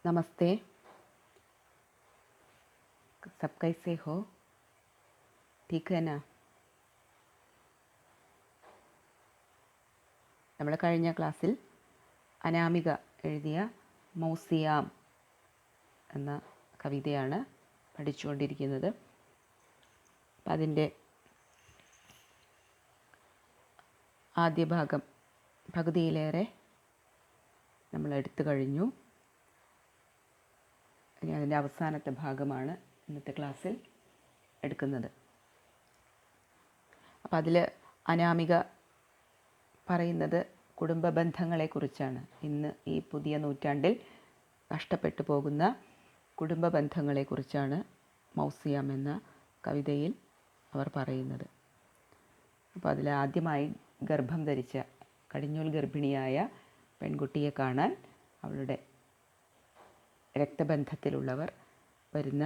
नमस्ते, सब कैसे हो? ठीक है ना? നമ്മൾ കഴിഞ്ഞ ക്ലാസ്സിൽ അനാമിക എഴുതിയ മൗസിയാം എന്ന കവിതയാണ് പഠിച്ചുകൊണ്ടിരിക്കുന്നത്. അപ്പം അതിൻ്റെ ആദ്യ ഭാഗം പകുതിയിലേറെ നമ്മൾ എടുത്തു കഴിഞ്ഞു. ഇനി അതിൻ്റെ അവസാനത്തെ ഭാഗമാണ് ഇന്നത്തെ ക്ലാസ്സിൽ എടുക്കുന്നത്. അപ്പം അതിൽ അനാമിക പറയുന്നത് കുടുംബ ബന്ധങ്ങളെക്കുറിച്ചാണ്. ഇന്ന് ഈ പുതിയ നൂറ്റാണ്ടിൽ നഷ്ടപ്പെട്ടു പോകുന്ന കുടുംബ ബന്ധങ്ങളെക്കുറിച്ചാണ് മൗസിയാം എന്ന കവിതയിൽ അവർ പറയുന്നത്. അപ്പോൾ അതിൽ ആദ്യമായി ഗർഭം ധരിച്ച കടിഞ്ഞൂൽ ഗർഭിണിയായ പെൺകുട്ടിയെ കാണാൻ അവളുടെ രക്തബന്ധത്തിലുള്ളവർ വരുന്ന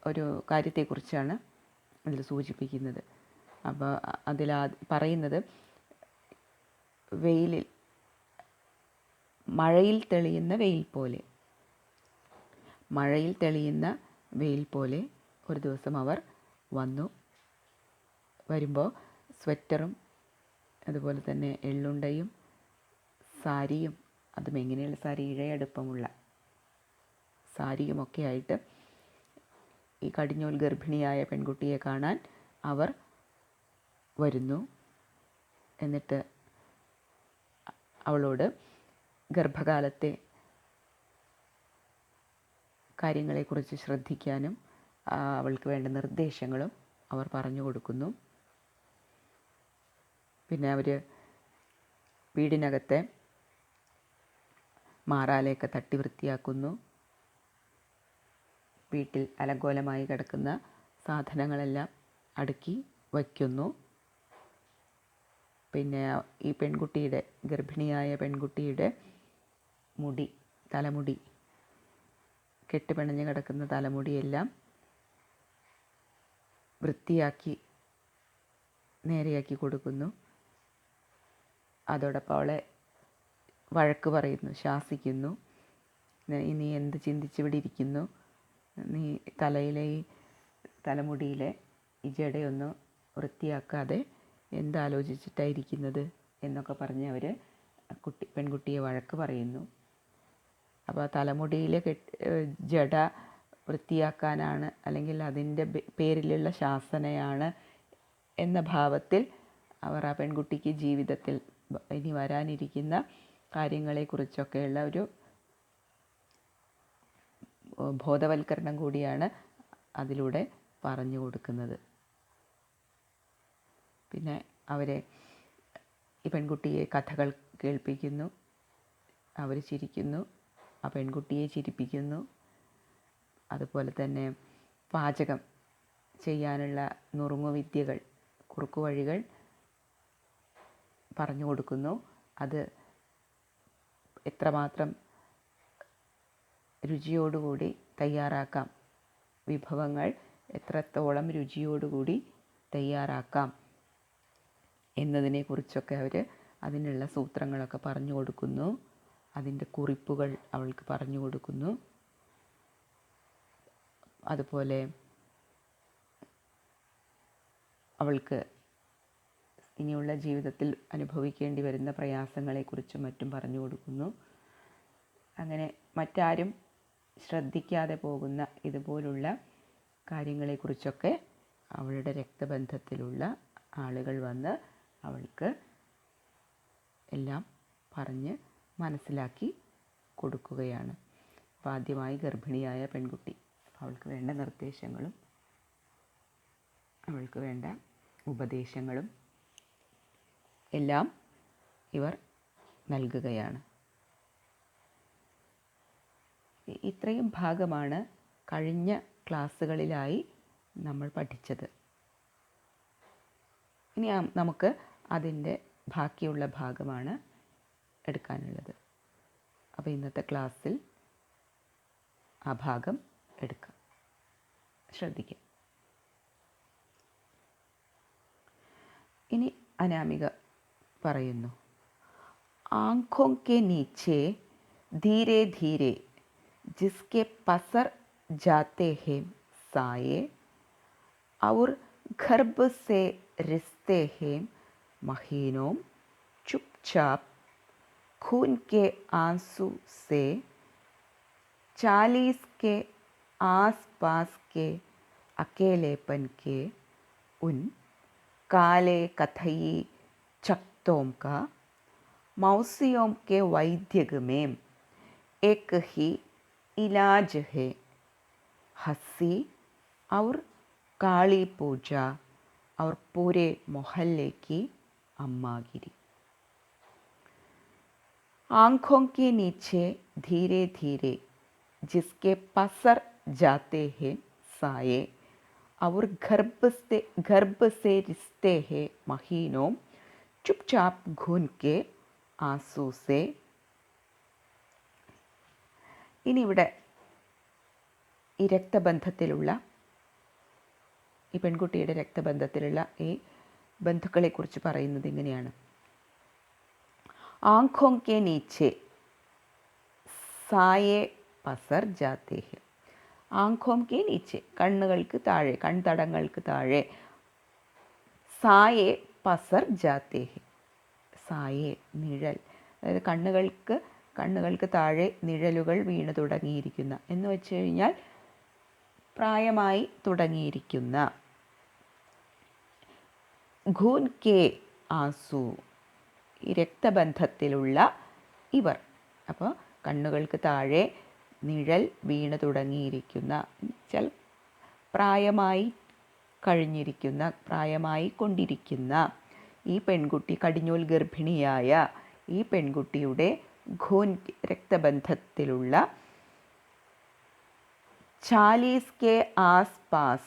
ഒരു കാര്യത്തെക്കുറിച്ചാണ് അതിൽ സൂചിപ്പിക്കുന്നത്. അപ്പോൾ അതിൽ പറയുന്നത് മഴയിൽ തെളിയുന്ന വെയിൽ പോലെ ഒരു ദിവസം അവർ വരുമ്പോൾ സ്വെറ്ററും അതുപോലെ തന്നെ എള്ളുണ്ടയും സാരിയും, അതും എങ്ങനെയുള്ള സാരി, ഇഴയടുപ്പമുള്ള സാരിയുമൊക്കെ ആയിട്ട് ഈ കടിഞ്ഞൂൽ ഗർഭിണിയായ പെൺകുട്ടിയെ കാണാൻ അവർ വരുന്നു. എന്നിട്ട് അവളോട് ഗർഭകാലത്തെ കാര്യങ്ങളെക്കുറിച്ച് ശ്രദ്ധിക്കാനും അവൾക്ക് വേണ്ട നിർദ്ദേശങ്ങളും അവർ പറഞ്ഞു കൊടുക്കുന്നു. പിന്നെ അവർ വീടിനകത്തെ മാറാലയൊക്കെ തട്ടി വൃത്തിയാക്കുന്നു. വീട്ടിൽ അലങ്കോലമായി കിടക്കുന്ന സാധനങ്ങളെല്ലാം അടുക്കി വയ്ക്കുന്നു. പിന്നെ ഈ ഗർഭിണിയായ പെൺകുട്ടിയുടെ തലമുടി, കെട്ടുപിണഞ്ഞ് കിടക്കുന്ന തലമുടിയെല്ലാം വൃത്തിയാക്കി നേരെയാക്കി കൊടുക്കുന്നു. അതോടൊപ്പം അവളെ വഴക്ക് പറയുന്നു, ശാസിക്കുന്നു. നീ എന്ത് ചിന്തിച്ചിവിടെ ഇരിക്കുന്നു? നീ തലമുടിയിലെ ഈ ജടയൊന്നും വൃത്തിയാക്കാതെ എന്താലോചിച്ചിട്ടായിരിക്കുന്നത് എന്നൊക്കെ പറഞ്ഞ് അവർ പെൺകുട്ടിയെ വഴക്ക് പറയുന്നു. അപ്പോൾ തലമുടിയിലെ ജട വൃത്തിയാക്കാനാണ്, അല്ലെങ്കിൽ അതിൻ്റെ പേരിലുള്ള ശാസനയാണ് എന്ന ഭാവത്തിൽ അവർ ആ പെൺകുട്ടിക്ക് ജീവിതത്തിൽ ഇനി വരാനിരിക്കുന്ന കാര്യങ്ങളെക്കുറിച്ചൊക്കെയുള്ള ഒരു ബോധവൽക്കരണം കൂടിയാണ് അതിലൂടെ പറഞ്ഞു കൊടുക്കുന്നത്. പിന്നെ ഈ പെൺകുട്ടിയെ കഥകൾ കേൾപ്പിക്കുന്നു. അവർ ചിരിക്കുന്നു, ആ പെൺകുട്ടിയെ ചിരിപ്പിക്കുന്നു. അതുപോലെ തന്നെ പാചകം ചെയ്യാനുള്ള നുറുങ്ങുവിദ്യകൾ, കുറുക്കുവഴികൾ പറഞ്ഞു കൊടുക്കുന്നു. അത് എത്രമാത്രം രുചിയോടുകൂടി തയ്യാറാക്കാം, വിഭവങ്ങൾ എത്രത്തോളം രുചിയോടുകൂടി തയ്യാറാക്കാം എന്നതിനെക്കുറിച്ചൊക്കെ അവർ അതിനുള്ള സൂത്രങ്ങളൊക്കെ പറഞ്ഞു കൊടുക്കുന്നു. അതിൻ്റെ കുറിപ്പുകൾ അവൾക്ക് പറഞ്ഞു കൊടുക്കുന്നു. അതുപോലെ അവൾക്ക് ഇനിയുള്ള ജീവിതത്തിൽ അനുഭവിക്കേണ്ടി വരുന്ന പ്രയാസങ്ങളെക്കുറിച്ചും മറ്റും പറഞ്ഞു കൊടുക്കുന്നു. അങ്ങനെ മറ്റാരും ശ്രദ്ധിക്കാതെ പോകുന്ന ഇതുപോലുള്ള കാര്യങ്ങളെക്കുറിച്ചൊക്കെ അവളുടെ രക്തബന്ധത്തിലുള്ള ആളുകൾ വന്ന് അവൾക്ക് എല്ലാം പറഞ്ഞ് മനസ്സിലാക്കി കൊടുക്കുകയാണ്. അപ്പോൾ ആദ്യമായി ഗർഭിണിയായ പെൺകുട്ടി, അവൾക്ക് വേണ്ട നിർദ്ദേശങ്ങളും അവൾക്ക് വേണ്ട ഉപദേശങ്ങളും എല്ലാം ഇവർ നൽകുകയാണ്. ഇത്രയും ഭാഗമാണ് കഴിഞ്ഞ ക്ലാസ്സുകളിലായി നമ്മൾ പഠിച്ചത്. ഇനി നമുക്ക് അതിൻ്റെ ബാക്കിയുള്ള ഭാഗമാണ് എടുക്കാനുള്ളത്. അപ്പോൾ ഇന്നത്തെ ക്ലാസ്സിൽ ആ ഭാഗം എടുക്കാം. ശ്രദ്ധിക്കാം. ഇനി അനാമിക പറയുന്നു, ആँखों के नीचे धीरे धीरे जिसके पसर जाते हैं साये और गर्भ से रिश्ते हैं महीनों चुपचाप खून के आंसू से 40 के आस पास के अकेलेपन के उन काले कथई चकतों का मौसियों के वैद्यग में एक ही इलाज है हंसी और काली पूजा और पूरे मोहल्ले की अम्मागिरी। आँखों के नीचे धीरे धीरे जिसके पसर जाते हैं साये और गर्भ से रिश्ते हैं महीनों चुपचाप खून के आंसू से। ഇനി ഇവിടെ ഈ രക്തബന്ധത്തിലുള്ള ഈ പെൺകുട്ടിയുടെ രക്തബന്ധത്തിലുള്ള ഈ ബന്ധുക്കളെക്കുറിച്ച് പറയുന്നത് ഇങ്ങനെയാണ്. ആँखों के नीचे സായെ പസർ ജാത്തെ ഹെ. ആँखों के नीचे കണ്ണുകൾക്ക് താഴെ, കൺതടങ്ങൾക്ക് താഴെ. സായെ പസർ ജാത്തെ ഹെ. സായെ നിഴൽ, അതായത് കണ്ണുകൾക്ക് താഴെ നിഴലുകൾ വീണു തുടങ്ങിയിരിക്കുന്ന എന്ന് വെച്ച് കഴിഞ്ഞാൽ പ്രായമായി തുടങ്ങിയിരിക്കുന്ന. ഖൂൻ കെ ആസു, ഈ രക്തബന്ധത്തിലുള്ള ഇവർ. അപ്പോൾ കണ്ണുകൾക്ക് താഴെ നിഴൽ വീണു തുടങ്ങിയിരിക്കുന്ന വെച്ചാൽ പ്രായമായി കഴിഞ്ഞിരിക്കുന്ന, പ്രായമായി കൊണ്ടിരിക്കുന്ന ഈ പെൺകുട്ടി, കടിഞ്ഞൂൽ ഗർഭിണിയായ ഈ പെൺകുട്ടിയുടെ ഖൂൻ രക്തബന്ധത്തിലുള്ള 40 के आसपास,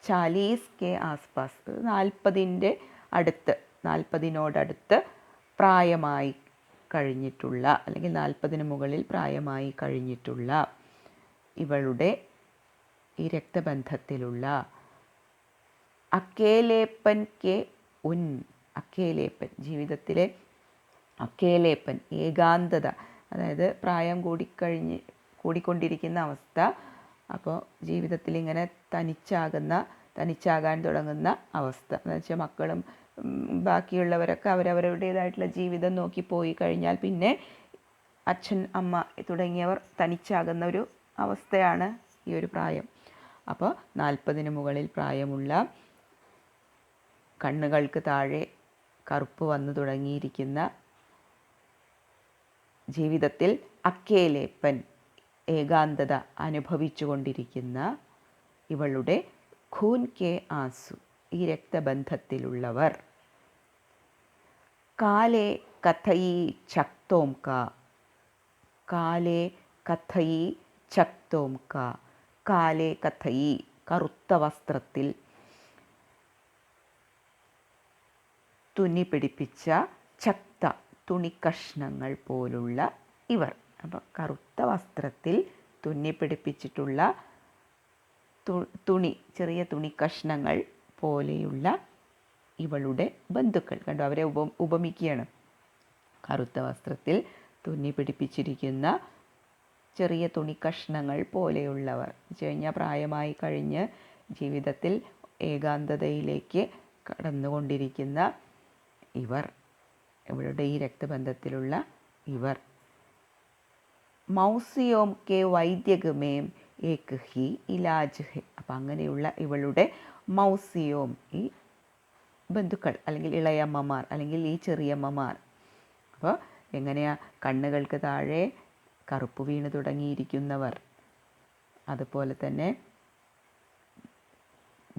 40 के आसपास 40ൻ്റെ അടുത്ത്, 40നോടടുത്ത് പ്രായമായി കഴിഞ്ഞിട്ടുള്ള അല്ലെങ്കിൽ 40ന് മുകളിൽ പ്രായമായി കഴിഞ്ഞിട്ടുള്ള ഇവളുടെ ഈ രക്തബന്ധത്തിലുള്ള അക്കേലേപ്പൻ കെ ഉൻ, അക്കേലേപ്പൻ ജീവിതത്തിലെ അക്കേലേപ്പൻ ഏകാന്തത, അതായത് പ്രായം കൂടിക്കൊണ്ടിരിക്കുന്ന അവസ്ഥ. അപ്പോൾ ജീവിതത്തിൽ ഇങ്ങനെ തനിച്ചാകാൻ തുടങ്ങുന്ന അവസ്ഥ എന്ന് വെച്ചാൽ മക്കളും ബാക്കിയുള്ളവരൊക്കെ അവരവരുടേതായിട്ടുള്ള ജീവിതം നോക്കി പോയി കഴിഞ്ഞാൽ പിന്നെ അച്ഛൻ അമ്മ തുടങ്ങിയവർ തനിച്ചാകുന്ന ഒരു അവസ്ഥയാണ് ഈ ഒരു പ്രായം. അപ്പോൾ 40ന് മുകളിൽ പ്രായമുള്ള, കണ്ണുകൾക്ക് താഴെ കറുപ്പ് വന്നു തുടങ്ങിയിരിക്കുന്ന, ജീവിതത്തിൽ അക്കേലേപ്പൻ ഏകാന്തത അനുഭവിച്ചു കൊണ്ടിരിക്കുന്ന ഇവളുടെ ഖൂൻ കെ ആസു ഈ രക്തബന്ധത്തിലുള്ളവർ. കാലേ കഥയി ചക്തോം കാ, കാലേ കഥയി ചക്തോം കാ, കാലേ കഥയി കറുത്ത വസ്ത്രത്തിൽ തുന്നി പിടിപ്പിച്ച, ചക്ത തുണിക്കഷ്ണങ്ങൾ പോലുള്ള ഇവർ. അപ്പോൾ കറുത്ത വസ്ത്രത്തിൽ തുന്നി പിടിപ്പിച്ചിട്ടുള്ള തുണി, ചെറിയ തുണിക്കഷ്ണങ്ങൾ പോലെയുള്ള ഇവളുടെ ബന്ധുക്കൾ. കണ്ടോ, അവരെ ഉപമിക്കുകയാണ്. കറുത്ത വസ്ത്രത്തിൽ തുന്നി പിടിപ്പിച്ചിരിക്കുന്ന ചെറിയ തുണിക്കഷ്ണങ്ങൾ പോലെയുള്ളവർ എന്ന് കഴിഞ്ഞാൽ പ്രായമായി കഴിഞ്ഞ് ജീവിതത്തിൽ ഏകാന്തതയിലേക്ക് കടന്നുകൊണ്ടിരിക്കുന്ന ഇവർ, ഇവളുടെ ഈ രക്തബന്ധത്തിലുള്ള ഇവർ. മൗസിയോം കെ വൈദ്യകമേം ഏക് ഹി ഇലാജ് ഹെ. അപ്പം അങ്ങനെയുള്ള ഇവളുടെ മൗസിയോം, ഈ ബന്ധുക്കൾ അല്ലെങ്കിൽ ഇളയമ്മമാർ അല്ലെങ്കിൽ ഈ ചെറിയമ്മമാർ. അപ്പോൾ എങ്ങനെയാ, കണ്ണുകൾക്ക് താഴെ കറുപ്പ് വീണ് തുടങ്ങിയിരിക്കുന്നവർ, അതുപോലെ തന്നെ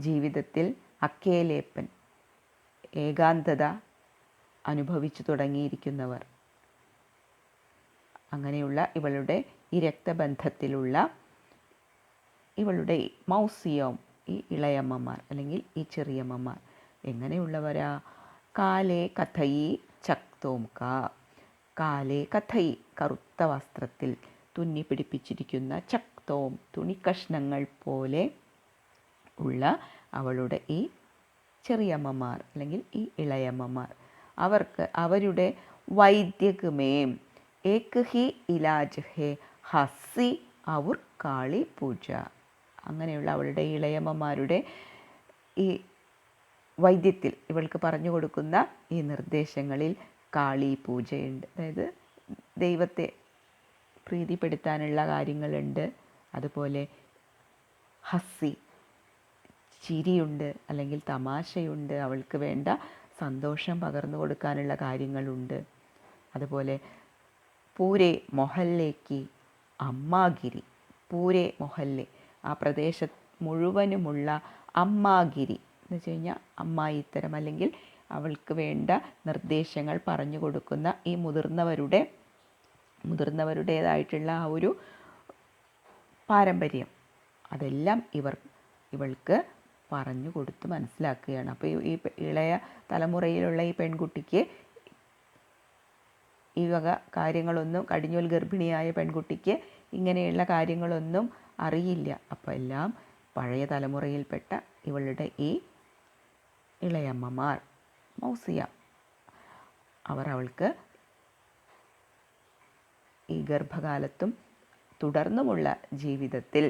ജീവിതത്തിൽ അക്കേലേപ്പൻ ഏകാന്തത അനുഭവിച്ചു തുടങ്ങിയിരിക്കുന്നവർ. അങ്ങനെയുള്ള ഇവളുടെ ഈ രക്തബന്ധത്തിലുള്ള ഇവളുടെ മൗസിയോം, ഈ ഇളയമ്മമാർ അല്ലെങ്കിൽ ഈ ചെറിയമ്മമാർ എങ്ങനെയുള്ളവരാ? കാലേ കഥയി ചക്തോം കാ, കാലേ കഥയി കറുത്ത വസ്ത്രത്തിൽ തുന്നി പിടിപ്പിച്ചിരിക്കുന്ന, ചക്തോം തുണിക്കഷ്ണങ്ങൾ പോലെ ഉള്ള അവളുടെ ഈ ചെറിയമ്മമാർ അല്ലെങ്കിൽ ഈ ഇളയമ്മമാർ. അവർക്ക് അവരുടെ വൈദ്യകമേം ഏക് ഹി ഇലാജ് ഹേ ഹസ്സി ഔർ കാളി പൂജ. അങ്ങനെയുള്ള അവളുടെ ഇളയമ്മമാരുടെ ഈ വൈദ്യത്തിൽ ഇവൾക്ക് പറഞ്ഞു കൊടുക്കുന്ന ഈ നിർദ്ദേശങ്ങളിൽ കാളി പൂജയുണ്ട്. അതായത് ദൈവത്തെ പ്രീതിപ്പെടുത്താനുള്ള കാര്യങ്ങളുണ്ട്. അതുപോലെ ഹസ്സി ചിരിയുണ്ട്, അല്ലെങ്കിൽ തമാശയുണ്ട്, അവൾക്ക് വേണ്ട സന്തോഷം പകർന്നു കൊടുക്കാനുള്ള കാര്യങ്ങളുണ്ട്. അതുപോലെ പൂരെ മൊഹല്ലേക്ക് അമ്മാഗിരി, പൂരെ മൊഹല്ലെ ആ പ്രദേശത്ത് മുഴുവനുമുള്ള അമ്മാഗിരി എന്ന് വെച്ച് കഴിഞ്ഞാൽ അമ്മായിത്തരം, അല്ലെങ്കിൽ അവൾക്ക് വേണ്ട നിർദ്ദേശങ്ങൾ പറഞ്ഞു കൊടുക്കുന്ന ഈ മുതിർന്നവരുടേതായിട്ടുള്ള ആ ഒരു പാരമ്പര്യം അതെല്ലാം ഇവൾക്ക് പറഞ്ഞു കൊടുത്ത് മനസ്സിലാക്കുകയാണ്. അപ്പോൾ ഈ ഇളയ തലമുറയിലുള്ള ഈ പെൺകുട്ടിക്ക് ഈ വക കാര്യങ്ങളൊന്നും, കടിഞ്ഞൂൽ ഗർഭിണിയായ പെൺകുട്ടിക്ക് ഇങ്ങനെയുള്ള കാര്യങ്ങളൊന്നും അറിയില്ല. അപ്പോൾ എല്ലാം പഴയ തലമുറയിൽപ്പെട്ട ഇവളുടെ ഈ ഇളയമ്മമാർ, മൗസിയ, അവൾക്ക് ഈ ഗർഭകാലത്തും തുടർന്നുമുള്ള ജീവിതത്തിൽ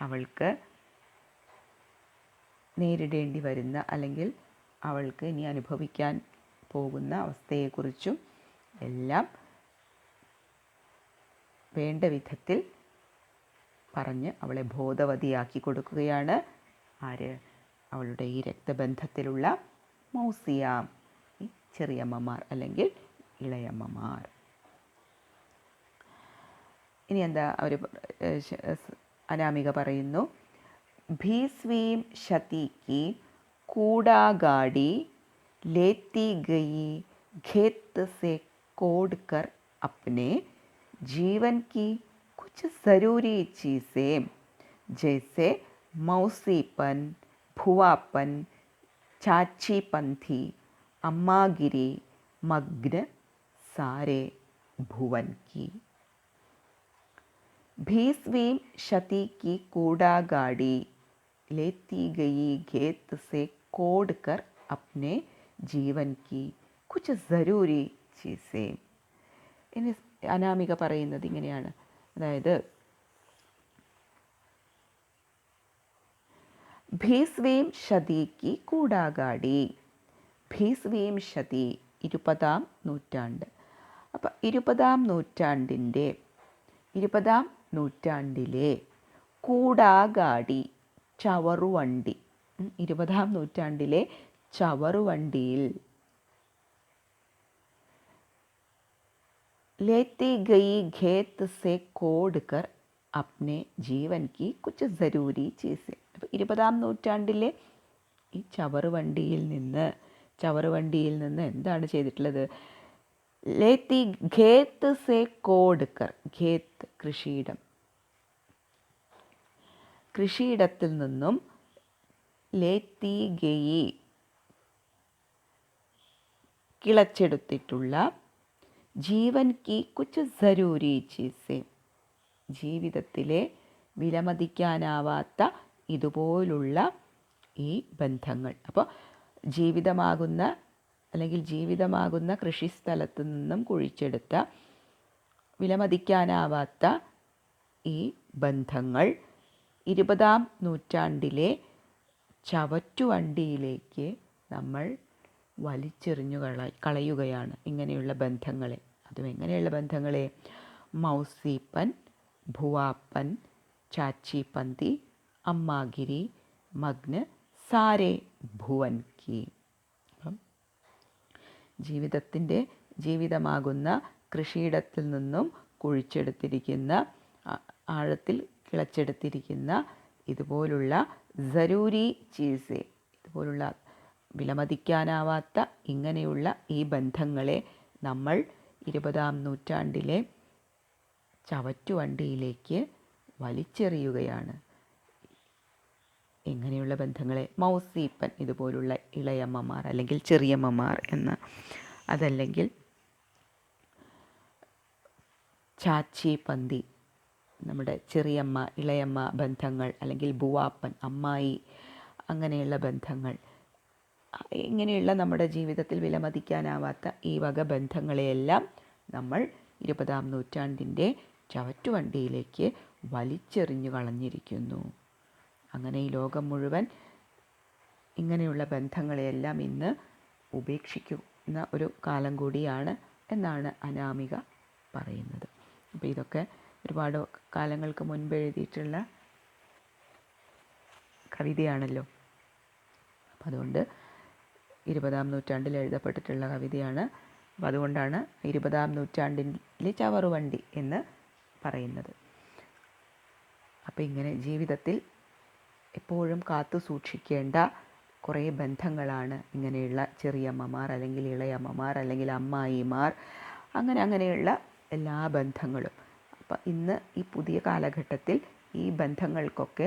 അവൾക്ക് നേരിടേണ്ടി വരുന്ന, അല്ലെങ്കിൽ അവൾക്ക് ഇനി അനുഭവിക്കാൻ പോകുന്ന അവസ്ഥയെക്കുറിച്ചും എല്ലാം വേണ്ട വിധത്തിൽ പറഞ്ഞ് അവളെ ബോധവതിയാക്കി കൊടുക്കുകയാണ്. ആര്? അവളുടെ ഈ രക്തബന്ധത്തിലുള്ള മൗസിയ, ഈ ചെറിയമ്മമാർ അല്ലെങ്കിൽ ഇളയമ്മമാർ. ഇനി എന്താ അവർ അനാമിക പറയുന്നു, ഭീസ്വീം ശതി की कूड़ा गाड़ी लेती गई खेत से कोड़ कर अपने जीवन की कुछ ज़रूरी चीज़ें जैसे मौसीपन, भुआपन, चाचीपंथी, अम्मागिरी, मग्न, सारे भुवन की. 20वीं शती की कूड़ा गाड़ी लेती गई खेत से कोड़ कर अपने जीवन की कुछ ज़रूरी चीज़ें. ഇനി അനാമിക പറയുന്നത് ഇങ്ങനെയാണ്. അതായത് 20वीं शती की कूड़ा गाड़ी, 20वीं शती 20ാം നൂറ്റാണ്ട്. അപ്പം 20ാം നൂറ്റാണ്ടിലെ കൂടാഗാടി, ചവറുവണ്ടി, 20ാം നൂറ്റാണ്ടിലെ ചവറുവണ്ടിയിൽ लेती गई खेत से कोड़ कर अपने जीवन की कुछ ज़रूरी चीज़ें. അപ്പോൾ 20ാം നൂറ്റാണ്ടിലെ ഈ ചവറുവണ്ടിയിൽ നിന്ന് എന്താണ് ചെയ്തിട്ടുള്ളത്? ലേത്തി ഖേത്ത് സെ കോഡ് കർ, ഖേത്ത് കൃഷിയിടം, കൃഷിയിടത്തിൽ നിന്നും ലേത്തി ഗയി കിളച്ചെടുത്തിട്ടുള്ള ജീവൻ കി കുച്ച് സരൂരി ചീസെ, ജീവിതത്തിലെ വിലമതിക്കാനാവാത്ത ഇതുപോലുള്ള ഈ ബന്ധങ്ങൾ. അപ്പോൾ ജീവിതമാകുന്ന കൃഷിസ്ഥലത്തു നിന്നും കുഴിച്ചെടുത്ത വിലമതിക്കാനാവാത്ത ഈ ബന്ധങ്ങൾ 20ാം നൂറ്റാണ്ടിലെ ചവറ്റുവണ്ടിയിലേക്ക് നമ്മൾ വലിച്ചെറിഞ്ഞു കളയുകയാണ്. ഇങ്ങനെയുള്ള ബന്ധങ്ങളെ, അതും എങ്ങനെയുള്ള ബന്ധങ്ങളെ? മൗസീപ്പൻ, ഭുവാപ്പൻ, ചാച്ചിപന്തി, അമ്മാഗിരി, മഗ്ന്, സാരേ ഭുവൻ കി. ജീവിതമാകുന്ന കൃഷിയിടത്തിൽ നിന്നും കുഴിച്ചെടുത്തിരിക്കുന്ന, ആഴത്തിൽ കിളച്ചെടുത്തിരിക്കുന്ന ഇതുപോലുള്ള സരൂരി ചീസെ, ഇതുപോലുള്ള വിലമതിക്കാനാവാത്ത ഇങ്ങനെയുള്ള ഈ ബന്ധങ്ങളെ നമ്മൾ 20ാം നൂറ്റാണ്ടിലെ ചവറ്റുവണ്ടിയിലേക്ക് വലിച്ചെറിയുകയാണ്. എങ്ങനെയുള്ള ബന്ധങ്ങളെ? മൗസീപ്പൻ, ഇതുപോലുള്ള ഇളയമ്മമാർ അല്ലെങ്കിൽ ചെറിയമ്മമാർ എന്ന്, അതല്ലെങ്കിൽ ചാച്ചിപന്തി, നമ്മുടെ ചെറിയമ്മ ഇളയമ്മ ബന്ധങ്ങൾ, അല്ലെങ്കിൽ ബുവാപ്പൻ അമ്മായി, അങ്ങനെയുള്ള ബന്ധങ്ങൾ. ഇങ്ങനെയുള്ള നമ്മുടെ ജീവിതത്തിൽ വിലമതിക്കാനാവാത്ത ഈ വക ബന്ധങ്ങളെയെല്ലാം നമ്മൾ 20-ാം നൂറ്റാണ്ടിൻ്റെ ചവറ്റുവണ്ടിയിലേക്ക് വലിച്ചെറിഞ്ഞു കളഞ്ഞിരിക്കുന്നു. അങ്ങനെ ഈ ലോകം മുഴുവൻ ഇങ്ങനെയുള്ള ബന്ധങ്ങളെയെല്ലാം ഇന്ന് ഉപേക്ഷിക്കുന്ന ഒരു കാലം കൂടിയാണ് എന്നാണ് അനാമിക പറയുന്നത്. അപ്പോൾ ഇതൊക്കെ ഒരുപാട് കാലങ്ങൾക്ക് മുൻപ് എഴുതിയിട്ടുള്ള കവിതയാണല്ലോ. അപ്പം അതുകൊണ്ട് 20-ാം നൂറ്റാണ്ടിൽ എഴുതപ്പെട്ടിട്ടുള്ള കവിതയാണ്. അപ്പം അതുകൊണ്ടാണ് 20-ാം നൂറ്റാണ്ടിലെ ചവറുവണ്ടി എന്ന് പറയുന്നത്. അപ്പം ഇങ്ങനെ ജീവിതത്തിൽ എപ്പോഴും കാത്തു സൂക്ഷിക്കേണ്ട കുറേ ബന്ധങ്ങളാണ് ഇങ്ങനെയുള്ള ചെറിയമ്മമാർ, അല്ലെങ്കിൽ ഇളയമ്മമാർ, അല്ലെങ്കിൽ അമ്മായിമാർ, അങ്ങനെയുള്ള എല്ലാ ബന്ധങ്ങളും. അപ്പം ഇന്ന് ഈ പുതിയ കാലഘട്ടത്തിൽ ഈ ബന്ധങ്ങൾക്കൊക്കെ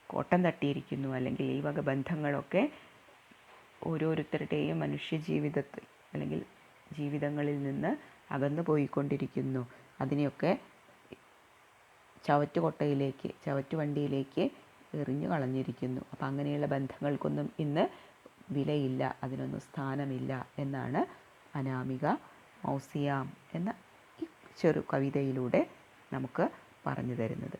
കോട്ടം തട്ടിയിരിക്കുന്നു, അല്ലെങ്കിൽ ഈ വക ബന്ധങ്ങളൊക്കെ ഓരോരുത്തരുടെയും മനുഷ്യ ജീവിതത്തിൽ അല്ലെങ്കിൽ ജീവിതങ്ങളിൽ നിന്ന് അകന്നു പോയിക്കൊണ്ടിരിക്കുന്നു. അതിനെയൊക്കെ ചവറ്റുവണ്ടിയിലേക്ക് എറിഞ്ഞു കളഞ്ഞിരിക്കുന്നു. അപ്പം അങ്ങനെയുള്ള ബന്ധങ്ങൾക്കൊന്നും ഇന്ന് വിലയില്ല, അതിനൊന്നും സ്ഥാനമില്ല എന്നാണ് അനാമിക മൗസിയാം എന്ന ഈ ചെറു കവിതയിലൂടെ നമുക്ക് പറഞ്ഞു തരുന്നത്.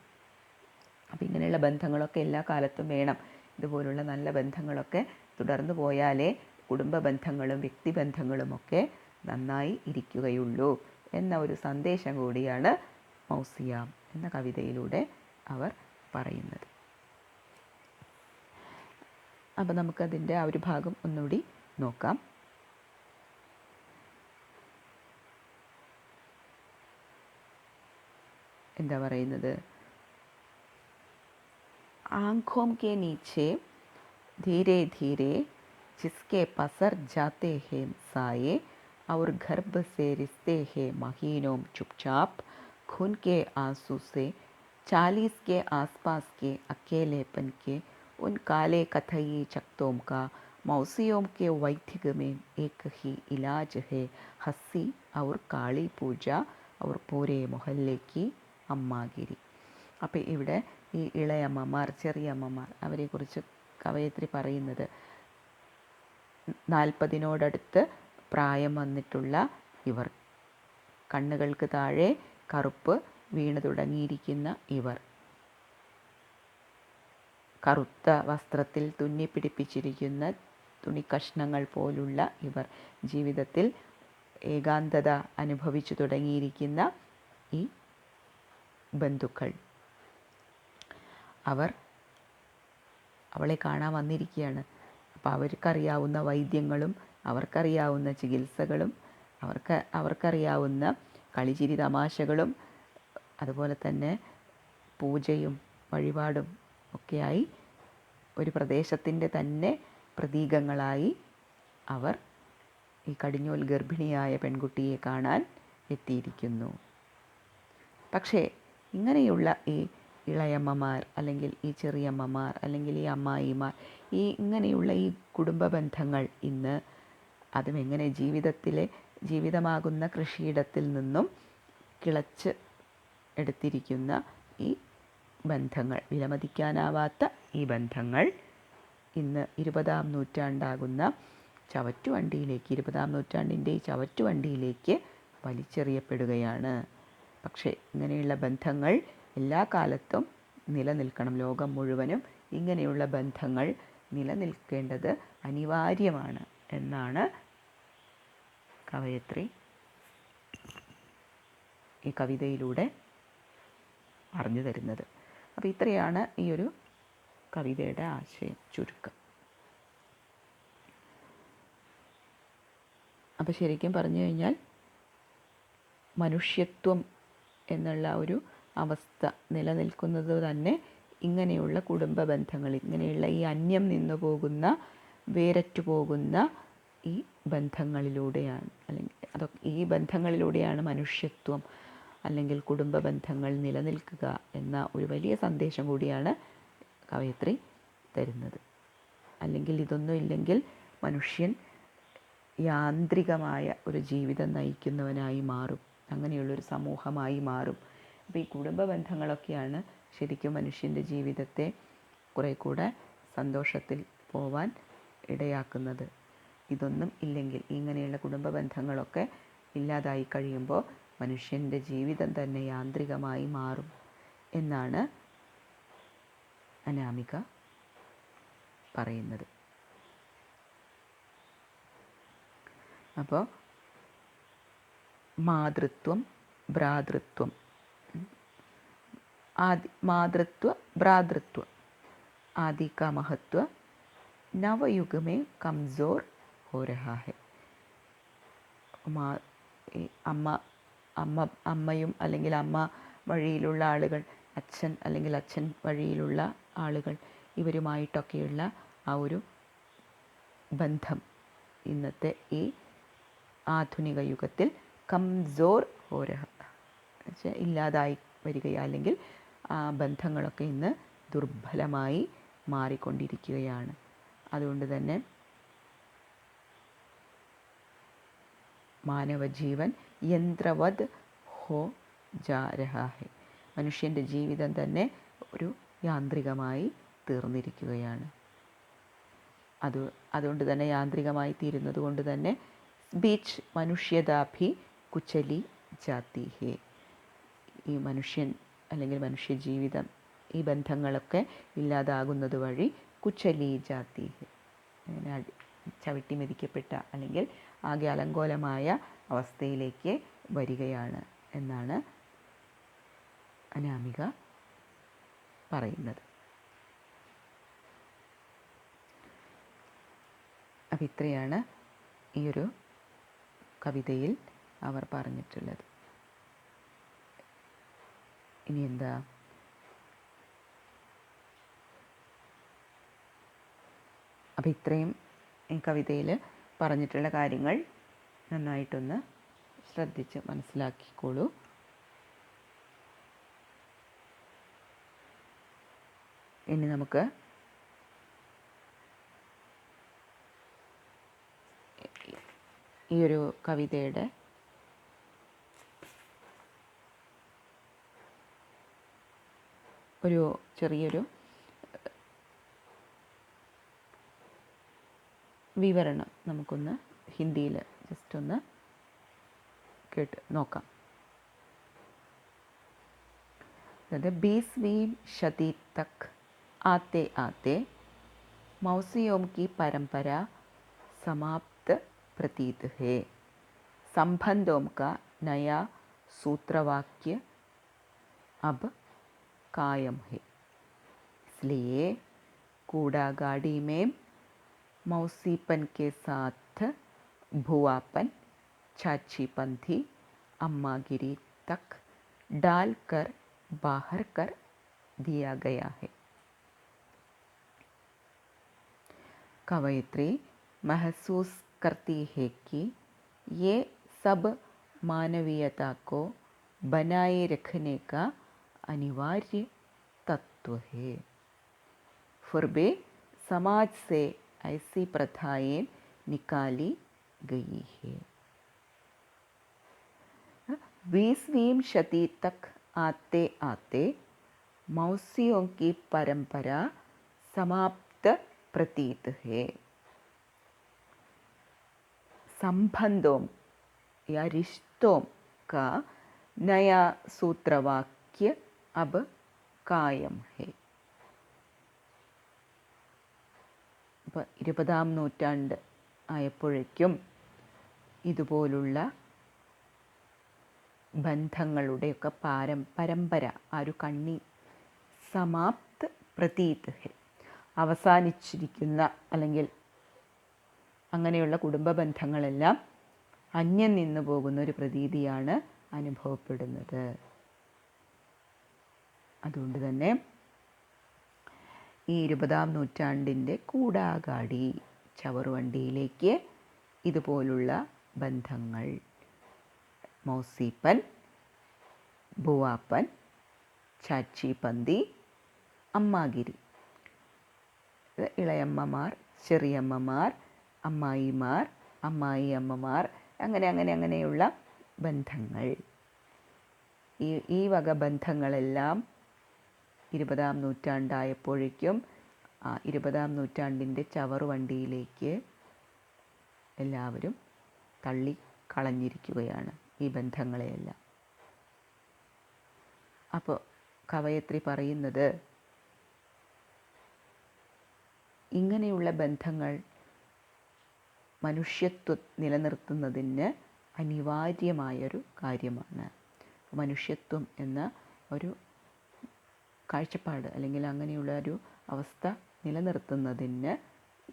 അപ്പം ഇങ്ങനെയുള്ള ബന്ധങ്ങളൊക്കെ എല്ലാ കാലത്തും വേണം. ഇതുപോലുള്ള നല്ല ബന്ധങ്ങളൊക്കെ തുടർന്നു പോയാലേ കുടുംബ ബന്ധങ്ങളും വ്യക്തിബന്ധങ്ങളുമൊക്കെ നന്നായി ഇരിക്കുകയുള്ളൂ എന്ന ഒരു സന്ദേശം കൂടിയാണ് മൗസിയാം എന്ന കവിതയിലൂടെ അവർ പറയുന്നത്. അപ്പം നമുക്കതിൻ്റെ ആ ഒരു ഭാഗം ഒന്നുകൂടി നോക്കാം. എന്താ പറയുന്നത്? आँखों के नीचे धीरे धीरे जिसके पसर जाते हैं साए और गर्भ से रिश्ते हैं महीनों चुपचाप खून के आंसू से 40 के आसपास के अकेलेपन के उन काले कथई चकतों का मौसियों के वैद्य में एक ही इलाज है हंसी और काली पूजा और पूरे मोहल्ले की अम्मागिरी. അപ്പോൾ ഇവിടെ ഈ ഇളയമ്മമാർ, ചെറിയമ്മമാർ, അവരെക്കുറിച്ച് കവയത്രി പറയുന്നത് 40-നോടടുത്ത് പ്രായം വന്നിട്ടുള്ള ഇവർ, കണ്ണുകൾക്ക് താഴെ കറുപ്പ് വീണു തുടങ്ങിയിരിക്കുന്ന ഇവർ, കറുത്ത വസ്ത്രത്തിൽ തുന്നിപ്പിടിപ്പിച്ചിരിക്കുന്ന തുണിക്കഷ്ണങ്ങൾ പോലുള്ള ഇവർ, ജീവിതത്തിൽ ഏകാന്തത അനുഭവിച്ചു തുടങ്ങിയിരിക്കുന്ന ഈ ബന്ധുക്കൾ, അവളെ കാണാൻ വന്നിരിക്കുകയാണ്. അപ്പോൾ അവർക്കറിയാവുന്ന വൈദ്യങ്ങളും അവർക്കറിയാവുന്ന ചികിത്സകളും അവർക്കറിയാവുന്ന കളിചിരി തമാശകളും അതുപോലെ തന്നെ പൂജയും വഴിപാടും ഒക്കെയായി ഒരു പ്രദേശത്തിൻ്റെ തന്നെ പ്രതീകങ്ങളായി അവർ ഈ കടിഞ്ഞൂൽ ഗർഭിണിയായ പെൺകുട്ടിയെ കാണാൻ എത്തിയിരിക്കുന്നു. പക്ഷേ ഇങ്ങനെയുള്ള ഈ ഇളയമ്മമാർ, അല്ലെങ്കിൽ ഈ ചെറിയമ്മമാർ, അല്ലെങ്കിൽ ഈ അമ്മായിമാർ, ഇങ്ങനെയുള്ള ഈ കുടുംബ ബന്ധങ്ങൾ ഇന്ന് അതും എങ്ങനെ ജീവിതമാകുന്ന കൃഷിയിടത്തിൽ നിന്നും കിളച്ച് എടുത്തിരിക്കുന്ന ഈ ബന്ധങ്ങൾ, വിലമതിക്കാനാവാത്ത ഈ ബന്ധങ്ങൾ ഇന്ന് 20-ാം നൂറ്റാണ്ടാകുന്ന ചവറ്റുവണ്ടിയിലേക്ക്, 20-ാം നൂറ്റാണ്ടിൻ്റെ ഈ ചവറ്റുവണ്ടിയിലേക്ക് വലിച്ചെറിയപ്പെടുകയാണ്. പക്ഷേ ഇങ്ങനെയുള്ള ബന്ധങ്ങൾ എല്ലാ കാലത്തും നിലനിൽക്കണം. ലോകം മുഴുവനും ഇങ്ങനെയുള്ള ബന്ധങ്ങൾ നിലനിൽക്കേണ്ടത് അനിവാര്യമാണ് എന്നാണ് കവയത്രി ഈ കവിതയിലൂടെ പറഞ്ഞു തരുന്നത്. അപ്പോൾ ഇത്രയാണ് ഈ ഒരു കവിതയുടെ ആശയം ചുരുക്കം. അപ്പോൾ ശരിക്കും പറഞ്ഞു കഴിഞ്ഞാൽ മനുഷ്യത്വം എന്നുള്ള ഒരു അവസ്ഥ നിലനിൽക്കുന്നത് തന്നെ ഇങ്ങനെയുള്ള കുടുംബ ബന്ധങ്ങൾ, ഇങ്ങനെയുള്ള ഈ അന്യം നിന്നു പോകുന്ന, വേരറ്റു പോകുന്ന ഈ ബന്ധങ്ങളിലൂടെയാണ്. അല്ലെങ്കിൽ ഈ ബന്ധങ്ങളിലൂടെയാണ് മനുഷ്യത്വം അല്ലെങ്കിൽ കുടുംബ ബന്ധങ്ങൾ നിലനിൽക്കുക എന്ന ഒരു വലിയ സന്ദേശം കൂടിയാണ് കവയത്രി തരുന്നത്. അല്ലെങ്കിൽ ഇതൊന്നും ഇല്ലെങ്കിൽ മനുഷ്യൻ യാന്ത്രികമായ ഒരു ജീവിതം നയിക്കുന്നവനായി മാറും, അങ്ങനെയുള്ളൊരു സമൂഹമായി മാറും. അപ്പോൾ ഈ കുടുംബ ബന്ധങ്ങളൊക്കെയാണ് ശരിക്കും മനുഷ്യൻ്റെ ജീവിതത്തെ കുറേ കൂടെ സന്തോഷത്തിൽ പോവാൻ ഇടയാക്കുന്നത്. ഇതൊന്നും ഇല്ലെങ്കിൽ, ഇങ്ങനെയുള്ള കുടുംബ ബന്ധങ്ങളൊക്കെ ഇല്ലാതായി കഴിയുമ്പോൾ മനുഷ്യൻ്റെ ജീവിതം തന്നെ യാന്ത്രികമായി മാറും എന്നാണ് അനാമിക പറയുന്നത്. അപ്പോൾ മാതൃത്വം, ഭ്രാതൃത്വം, मातृत्व भ्रातृत्व आदि का महत्व नवयुग में कमज़ोर हो रहा है. അമ്മയും അല്ലെങ്കിൽ അമ്മ വഴിയിലുള്ള ആളുകൾ, അച്ഛൻ അല്ലെങ്കിൽ അച്ഛൻ വഴിയിലുള്ള ആളുകൾ, ഇവരുമായിട്ടൊക്കെയുള്ള ആ ഒരു ബന്ധം ഇന്നത്തെ ഈ ആധുനിക യുഗത്തിൽ കംസോർ ഹോ രഹ, ഇല്ലാതായി വരികയാണ്. അല്ലെങ്കിൽ ആ ബന്ധങ്ങളൊക്കെ ഇന്ന് ദുർബലമായി മാറിക്കൊണ്ടിരിക്കുകയാണ്. അതുകൊണ്ട് തന്നെ മാനവജീവൻ യന്ത്രവത് ഹോ ജാ രഹാ ഹെ, മനുഷ്യൻ്റെ ജീവിതം തന്നെ ഒരു യാന്ത്രികമായി തീർന്നിരിക്കുകയാണ്. അതുകൊണ്ട് തന്നെ യാന്ത്രികമായി തീരുന്നത് കൊണ്ട് തന്നെ ബീച്ച് മനുഷ്യതാഭി കുച്ചലി ജാതി ഹെ, ഈ മനുഷ്യൻ അല്ലെങ്കിൽ മനുഷ്യ ജീവിതം, ഈ ബന്ധങ്ങളൊക്കെ ഇല്ലാതാകുന്നത് വഴി കുച്ചലി ജാതി ഹെ, ചവിട്ടി മെതിക്കപ്പെട്ട അല്ലെങ്കിൽ ആകെ അലങ്കോലമായ അവസ്ഥയിലേക്ക് വരികയാണ് എന്നാണ് അനാമിക പറയുന്നത്. അപ്പം ഇത്രയാണ് ഈ ഒരു കവിതയിൽ അവർ പറഞ്ഞിട്ടുള്ളത്. ഇനി എന്താ, അപ്പം ഇത്രയും ഈ കവിതയിൽ പറഞ്ഞിട്ടുള്ള കാര്യങ്ങൾ നന്നായിട്ടൊന്ന് ശ്രദ്ധിച്ച് മനസ്സിലാക്കിക്കോളൂ. ഇനി നമുക്ക് ഈ ഒരു കവിതയുടെ ഒരു ചെറിയൊരു വിവരണം നമുക്കൊന്ന് ഹിന്ദിയിൽ ജസ്റ്റ് ഒന്ന് കേട്ട് നോക്കാം. അതായത് 20वीं शदी तक आते आते मौसियों की परंपरा समाप्त प्रतीत है. संबंधों का नया सूत्रवाक्य अब कायम है. इसलिए कूड़ा गाड़ी में मौसीपन के साथ भुआपन, चाचीपंथी, अम्मागिरी तक डालकर बाहर कर दिया गया है. कवयित्री महसूस करती है कि ये सब मानवीयता को बनाए रखने का अनिवार्य तत्व है. फिर भी समाज से ऐसी प्रथाएं निकाली गई है. 20वीं शदी तक आते आते मौसियों की परंपरा समाप्त प्रतीत है. संबंधों या रिश्तों का नया सूत्रवाक्य अब कायम है. അപ്പോൾ 20ാം നൂറ്റാണ്ട് ആയപ്പോഴേക്കും ഇതുപോലുള്ള ബന്ധങ്ങളുടെയൊക്കെ പരമ്പര, ആ ഒരു കണ്ണി സമാപ്ത് പ്രതീത് ഹെ, അവസാനിച്ചിരിക്കുന്ന അല്ലെങ്കിൽ അങ്ങനെയുള്ള കുടുംബ ബന്ധങ്ങളെല്ലാം അന്യം നിന്നു പോകുന്ന ഒരു പ്രതീതിയാണ് അനുഭവപ്പെടുന്നത്. അതുകൊണ്ട് തന്നെ ഈ 20ാം നൂറ്റാണ്ടിൻ്റെ കൂടാകാടി ചവറുവണ്ടിയിലേക്ക് ഇതുപോലുള്ള ബന്ധങ്ങൾ, മൗസീപ്പൻ, ബുവാപ്പൻ, ചാച്ചിപന്തി, അമ്മാഗിരി, ഇളയമ്മമാർ, ചെറിയമ്മമാർ, അമ്മായിമാർ, അമ്മായിയമ്മമാർ, അങ്ങനെയുള്ള ബന്ധങ്ങൾ, ഈ വക ബന്ധങ്ങളെല്ലാം 20ാം നൂറ്റാണ്ടായപ്പോഴേക്കും 20ാം നൂറ്റാണ്ടിൻ്റെ ചവറുവണ്ടിയിലേക്ക് എല്ലാവരും തള്ളിക്കളഞ്ഞിരിക്കുകയാണ് ഈ ബന്ധങ്ങളെയെല്ലാം. അപ്പോൾ കവയത്രി പറയുന്നത്, ഇങ്ങനെയുള്ള ബന്ധങ്ങൾ മനുഷ്യത്വം നിലനിർത്തുന്നതിന് അനിവാര്യമായൊരു കാര്യമാണ്. മനുഷ്യത്വം എന്ന ഒരു കാഴ്ചപ്പാട് അല്ലെങ്കിൽ അങ്ങനെയുള്ള ഒരു അവസ്ഥ നിലനിർത്തുന്നതിന്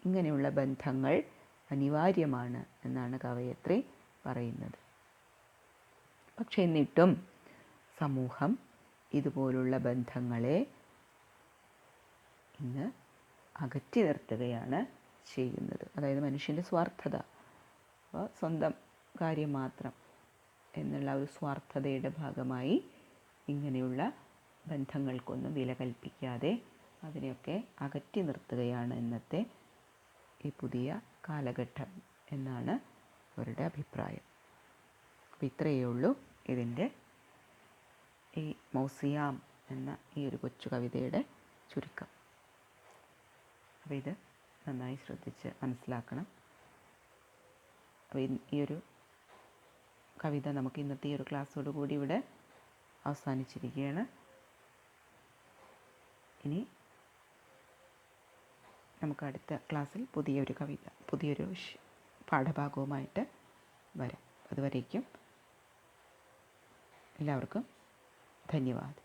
ഇങ്ങനെയുള്ള ബന്ധങ്ങൾ അനിവാര്യമാണ് എന്നാണ് കവയത്രി പറയുന്നത്. പക്ഷെ എന്നിട്ടും സമൂഹം ഇതുപോലുള്ള ബന്ധങ്ങളെ ഇന്ന് അകറ്റി നിർത്തുകയാണ് ചെയ്യുന്നത്. അതായത് മനുഷ്യൻ്റെ സ്വാർത്ഥത, അപ്പോൾ സ്വന്തം കാര്യം മാത്രം എന്നുള്ള ഒരു സ്വാർത്ഥതയുടെ ഭാഗമായി ഇങ്ങനെയുള്ള ബന്ധങ്ങൾക്കൊന്നും വില കൽപ്പിക്കാതെ അതിനെയൊക്കെ അകറ്റി നിർത്തുകയാണ് ഇന്നത്തെ ഈ പുതിയ കാലഘട്ടം എന്നാണ് അവരുടെ അഭിപ്രായം. അപ്പോൾ ഇത്രയേ ഉള്ളൂ ഇതിൻ്റെ ഈ മൗസിയാം എന്ന ഈ ഒരു കൊച്ചു കവിതയുടെ ചുരുക്കം. അപ്പോൾ ഇത് നന്നായി ശ്രദ്ധിച്ച് മനസ്സിലാക്കണം. അപ്പോൾ ഈ ഒരു കവിത നമുക്ക് ഇന്നത്തെ ഈ ഒരു ക്ലാസ്സോട് കൂടി ഇവിടെ അവസാനിച്ചിരിക്കുകയാണ്. ഇനി നമുക്ക് അടുത്ത ക്ലാസ്സിൽ പുതിയൊരു പാഠഭാഗവുമായിട്ട് വരാം. അതുവരേക്കും എല്ലാവർക്കും ധന്യവാദം.